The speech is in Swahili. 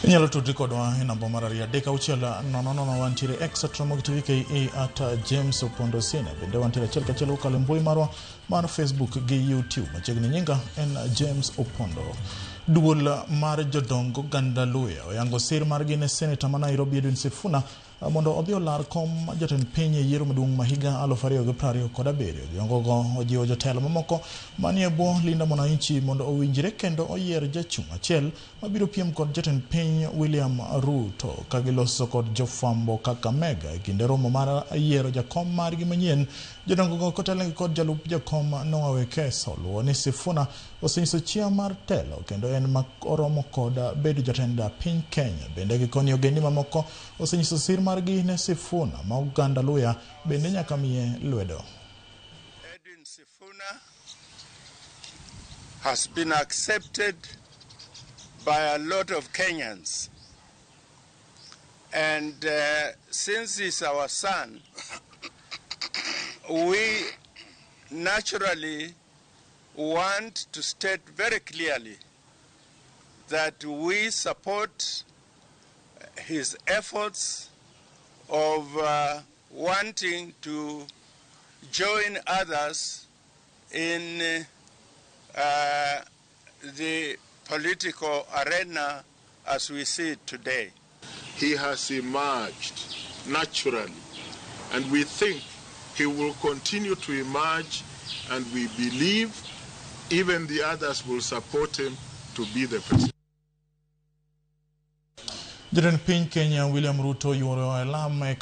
Inyalo tudri kodwa e namba mar 3 wantiere extra mogtivi KE at James Opondo Sina. Bende wantiere achiel kachiel ukalo mbui marwa mar Facebook gi YouTube. Machiegni nyinga en James Opondo. Duol mar Jodong Luhya oyango sir margi ne Senator ma Nairobi Edwin Sifuna mondo odhi olar kom jatend piny e yiero maduong' ma higa 2027. Jongogo ojiwo jotelo mamoko manie bwo linda mwananchi mondo owinjre kendo oyier jachung' achiel mabiro piem kod jatend piny William Ruto ka giloso kod jofwambo Kakamega e kinde romo mar yiero jakom margi manyien. Jodongo kotelnegi kod jalup jakom Noah Keso luwo ni Sifuna osenyiso chia mar telo kendo en ma oromo kod bedo jatend piny Kenya. Bende gikonyo geni mamoko osenyiso sir margi ne Sifuna ma Uganda Luhya bende nyaka miye lwedo. Edwin Sifuna has been accepted by a lot of Kenyans, and since he's our son, we naturally want to state very clearly that we support his efforts of wanting to join others in the political arena as we see it today. He has emerged naturally, and we think he will continue to emerge, and we believe even the others will support him to be the president. Jatend piny Kenya William Ruto yuoro alam